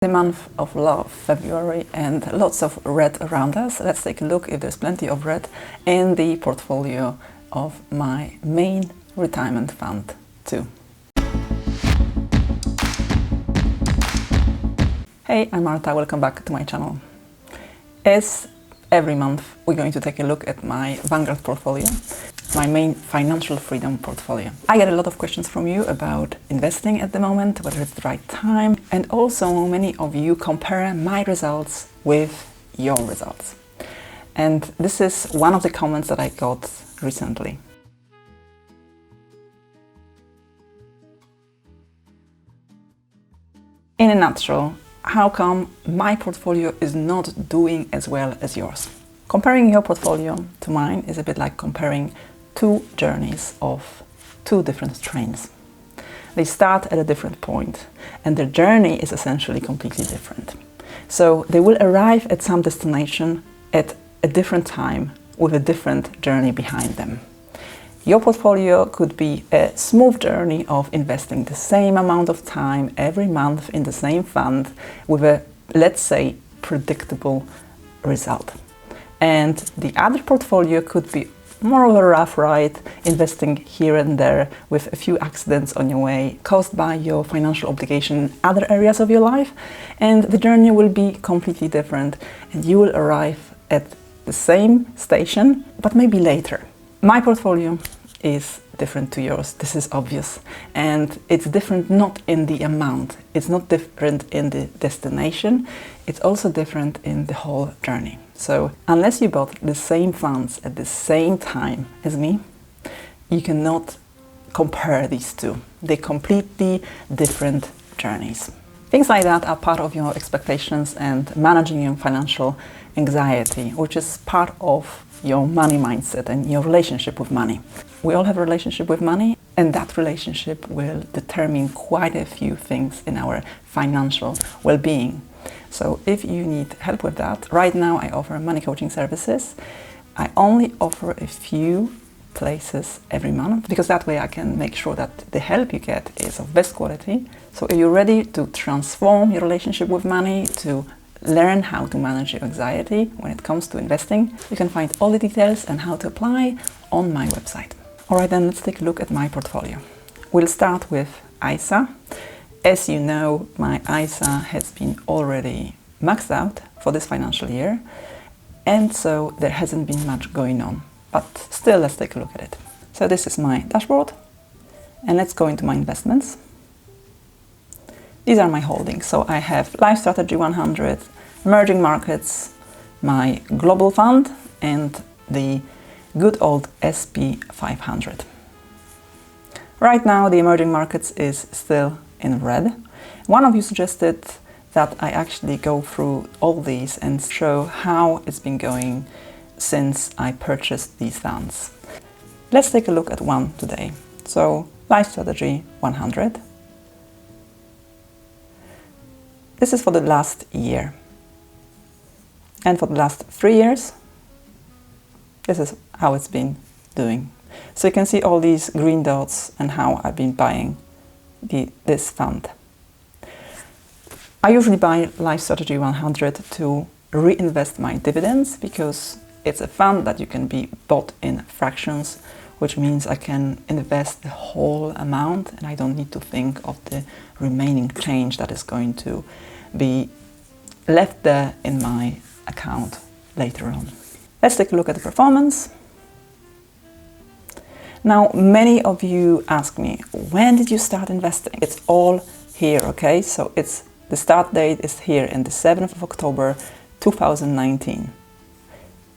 The month of love, February, and lots of red around us. Let's take a look if there's plenty of red in the portfolio of my main retirement fund too. Hey, I'm Marta, welcome back to my channel. As every month, we're going to take a look at my Vanguard portfolio, my main financial freedom portfolio. I get a lot of questions from you about investing at the moment, whether it's the right time, and also many of you compare my results with your results. And this is one of the comments that I got recently. In a nutshell, how come my portfolio is not doing as well as yours? Comparing your portfolio to mine is a bit like comparing two journeys of two different trains. They start at a different point and their journey is essentially completely different. So they will arrive at some destination at a different time with a different journey behind them. Your portfolio could be a smooth journey of investing the same amount of time every month in the same fund with a, let's say, predictable result. And the other portfolio could be more of a rough ride, investing here and there with a few accidents on your way caused by your financial obligation in other areas of your life, and the journey will be completely different and you will arrive at the same station, but maybe later. My portfolio is different to yours, this is obvious, and it's different not in the amount, it's not different in the destination, it's also different in the whole journey. So unless you bought the same funds at the same time as me, you cannot compare these two. They're completely different journeys. Things like that are part of your expectations and managing your financial anxiety, which is part of your money mindset and your relationship with money. We all have a relationship with money, and that relationship will determine quite a few things in our financial well-being. So if you need help with that, right now I offer money coaching services. I only offer a few places every month because that way I can make sure that the help you get is of best quality. So if you're ready to transform your relationship with money, to learn how to manage your anxiety when it comes to investing, you can find all the details and how to apply on my website. Alright, then let's take a look at my portfolio. We'll start with ISA. As you know, my ISA has been already maxed out for this financial year, and so there hasn't been much going on. But still, let's take a look at it. So this is my dashboard, and let's go into my investments. These are my holdings. So I have Life Strategy 100, Emerging Markets, my Global Fund, and the good old SP 500. Right now, the Emerging Markets is still in red. One of you suggested that I actually go through all these and show how it's been going since I purchased these funds. Let's take a look at one today. So, Life Strategy 100. This is for the last year. And for the last 3 years, this is how it's been doing. So you can see all these green dots and how I've been buying this fund. I usually buy Life Strategy 100 to reinvest my dividends because it's a fund that you can be bought in fractions, which means I can invest the whole amount and I don't need to think of the remaining change that is going to be left there in my account later on. Let's take a look at the performance. Now, many of you ask me, when did you start investing? It's all here, okay? So the start date is here in the 7th of October 2019.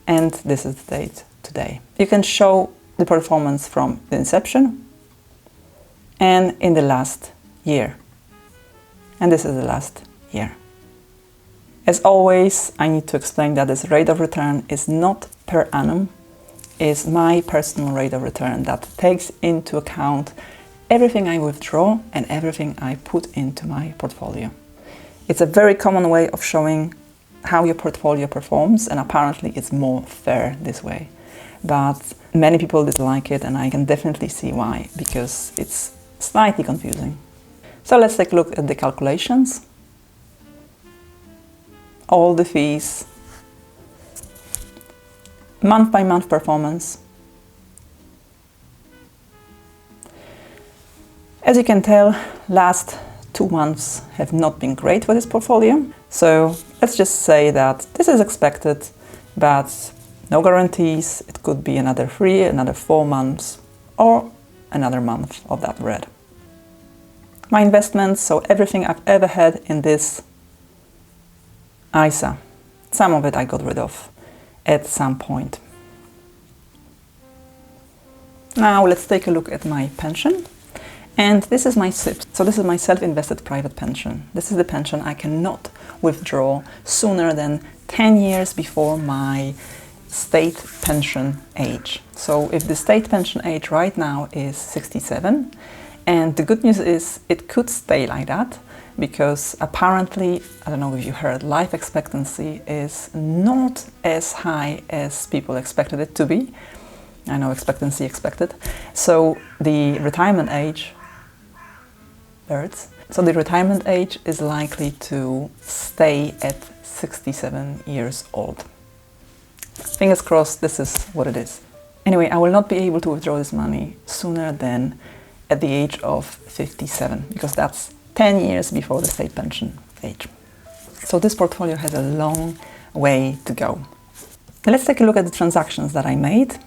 And this is the date today. You can show the performance from the inception and in the last year. And this is the last year. As always, I need to explain that this rate of return is not per annum, is my personal rate of return that takes into account everything I withdraw and everything I put into my portfolio. It's a very common way of showing how your portfolio performs, and apparently it's more fair this way. But many people dislike it, and I can definitely see why, because it's slightly confusing. So let's take a look at the calculations. all the fees, month by month performance. As you can tell, last 2 months have not been great for this portfolio. So let's just say that this is expected, but no guarantees. It could be another 3, another 4 months, or another month of that red. My investments, so everything I've ever had in this ISA, some of it I got rid of at some point. Now let's take a look at my pension. And this is my SIPP. So this is my self-invested private pension. This is the pension I cannot withdraw sooner than 10 years before my state pension age. So if the state pension age right now is 67, and the good news is it could stay like that, because apparently, I don't know if you heard, life expectancy is not as high as people expected it to be. I know expectancy expected. So the retirement age, so the retirement age is likely to stay at 67 years old. Fingers crossed, this is what it is. Anyway, I will not be able to withdraw this money sooner than at the age of 57, because that's 10 years before the state pension age. So this portfolio has a long way to go. Let's take a look at the transactions that I made.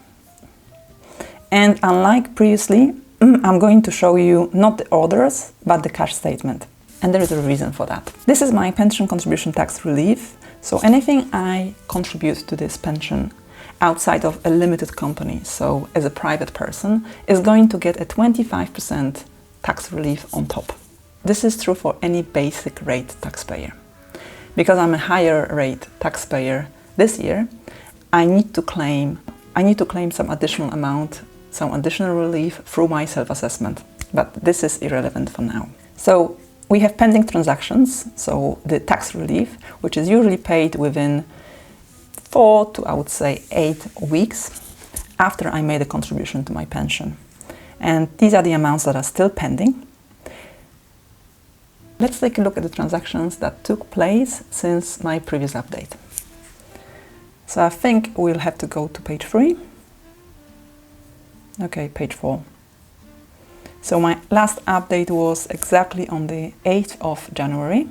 And unlike previously, I'm going to show you not the orders, but the cash statement. And there is a reason for that. This is my pension contribution tax relief. So anything I contribute to this pension outside of a limited company, so as a private person, is going to get a 25% tax relief on top. This is true for any basic rate taxpayer. Because I'm a higher rate taxpayer this year, I need to claim some additional amount, some additional relief through my self-assessment. But this is irrelevant for now. So we have pending transactions, so the tax relief, which is usually paid within 4 to, I would say, 8 weeks after I made a contribution to my pension. And these are the amounts that are still pending. Let's take a look at the transactions that took place since my previous update. So I think we'll have to go to page 3. Okay, page 4. So my last update was exactly on the 8th of January.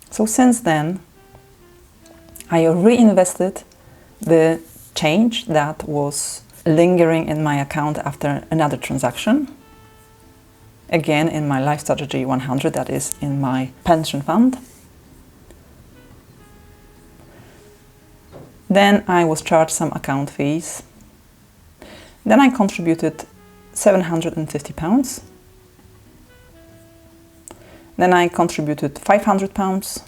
So since then, I reinvested the change that was lingering in my account after another transaction. Again, in my Life Strategy 100, that is in my pension fund. Then I was charged some account fees. Then I contributed £750. Then I contributed £500.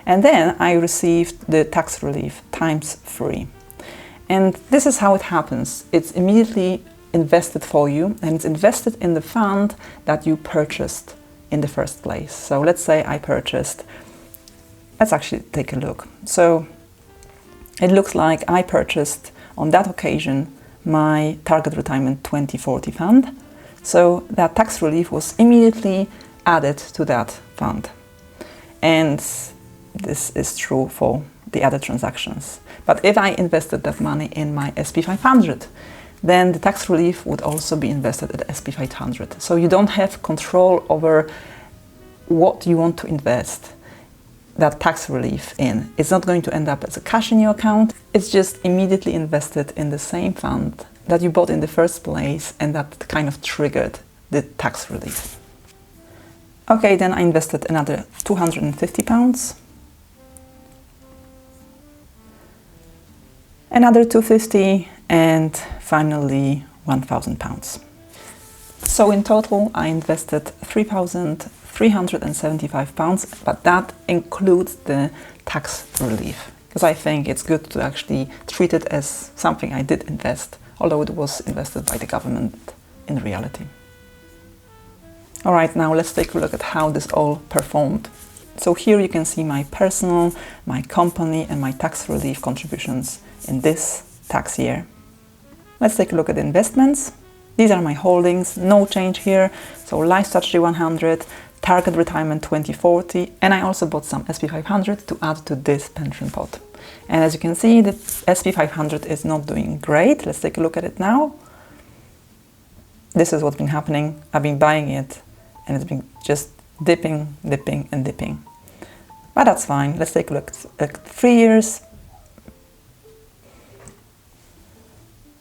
And then I received the tax relief times 3. And this is how it happens. It's immediately invested for you, and it's invested in the fund that you purchased in the first place. So let's say I purchased, let's actually take a look. So it looks like I purchased on that occasion my Target Retirement 2040 fund. So that tax relief was immediately added to that fund. And this is true for the other transactions. But if I invested that money in my SP 500, then the tax relief would also be invested at SP 500. So you don't have control over what you want to invest that tax relief in. It's not going to end up as a cash in your account. It's just immediately invested in the same fund that you bought in the first place, and that kind of triggered the tax relief. Okay, then I invested another £250. Another £250, and finally £1,000. So in total I invested £3,375, but that includes the tax relief, because I think it's good to actually treat it as something I did invest, although it was invested by the government in reality. Alright, now let's take a look at how this all performed. So here you can see my personal, my company, and my tax relief contributions in this tax year. Let's take a look at the investments. These are my holdings, no change here. So Life Strategy 100, Target Retirement 2040, and I also bought some SP 500 to add to this pension pot. And as you can see, the SP 500 is not doing great. Let's take a look at it now. This is what's been happening. I've been buying it and it's been just dipping, dipping and dipping. But that's fine. Let's take a look at 3 years.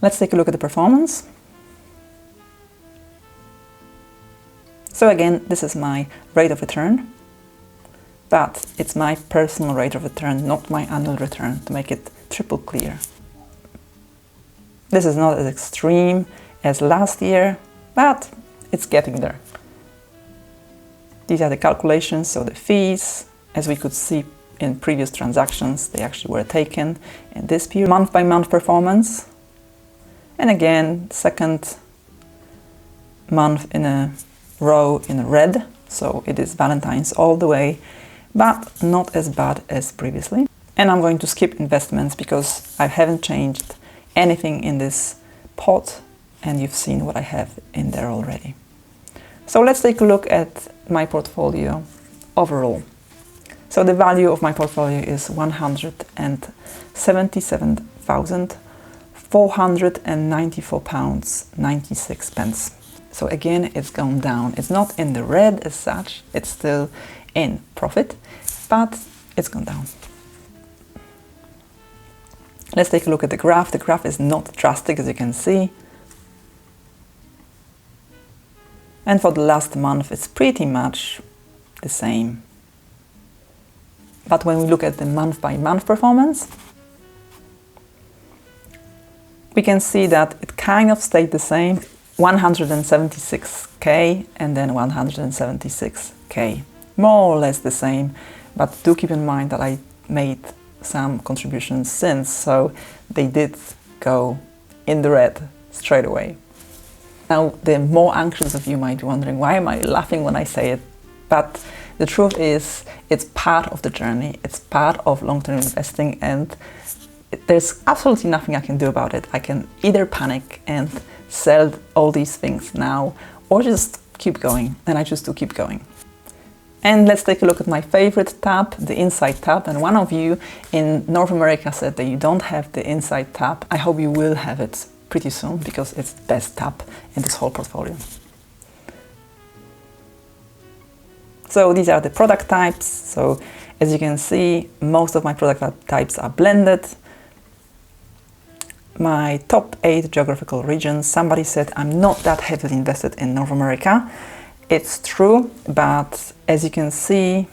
Let's take a look at the performance. So again, this is my rate of return, but it's my personal rate of return, not my annual return, to make it triple clear. This is not as extreme as last year, but it's getting there. These are the calculations, so the fees, as we could see in previous transactions, they actually were taken in this period. Month by month performance, and again, second month in a row in red, so it is Valentine's all the way, but not as bad as previously. And I'm going to skip investments because I haven't changed anything in this pot, and you've seen what I have in there already. So let's take a look at my portfolio overall. So the value of my portfolio is £177,494.96. So again, it's gone down. It's not in the red as such, it's still in profit, but it's gone down. Let's take a look at the graph. The graph is not drastic, as you can see. And for the last month, it's pretty much the same. But when we look at the month by month performance, we can see that it kind of stayed the same. 176k and then 176k, more or less the same, but do keep in mind that I made some contributions since, so they did go in the red straight away. Now, the more anxious of you might be wondering, why am I laughing when I say it? But the truth is, it's part of the journey, it's part of long-term investing, and there's absolutely nothing I can do about it. I can either panic and sell all these things now, or just keep going, and I choose to keep going. And let's take a look at my favorite tab, the Insight tab. And one of you in North America said that you don't have the Insight tab. I hope you will have it pretty soon, because it's the best tab in this whole portfolio. So these are the product types. So as you can see, most of my product types are blended. My top 8 geographical regions. Somebody said I'm not that heavily invested in North America. It's true, but as you can see,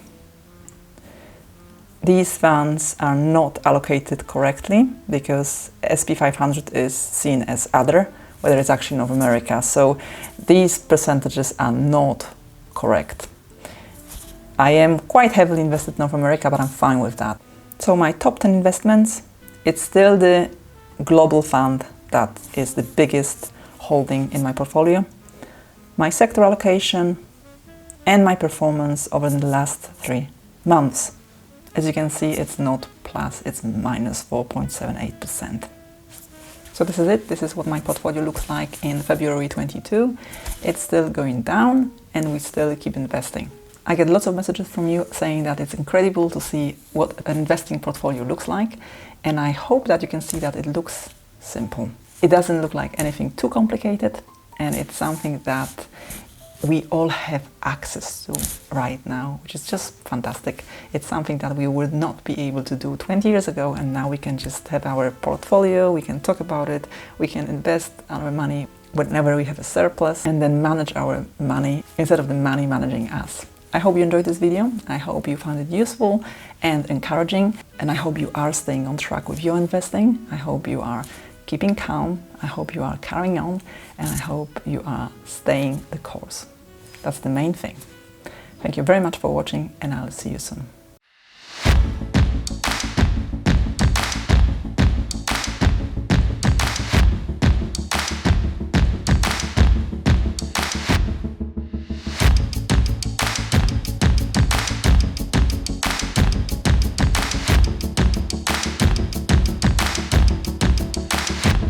these funds are not allocated correctly because SP 500 is seen as other, whether it's actually North America. So these percentages are not correct. I am quite heavily invested in North America, but I'm fine with that. So my top 10 investments, it's still the global fund that is the biggest holding in my portfolio, my sector allocation, and my performance over the last 3 months. As you can see, it's not plus, it's minus 4.78%. So this is it. This is what my portfolio looks like in February 22. It's still going down and we still keep investing. I get lots of messages from you saying that it's incredible to see what an investing portfolio looks like, and I hope that you can see that it looks simple. It doesn't look like anything too complicated, and it's something that we all have access to right now, which is just fantastic. It's something that we would not be able to do 20 years ago, and now we can just have our portfolio, we can talk about it, we can invest our money whenever we have a surplus, and then manage our money instead of the money managing us. I hope you enjoyed this video. I hope you found it useful and encouraging, and I hope you are staying on track with your investing. I hope you are keeping calm. I hope you are carrying on, and I hope you are staying the course. That's the main thing. Thank you very much for watching, and I'll see you soon.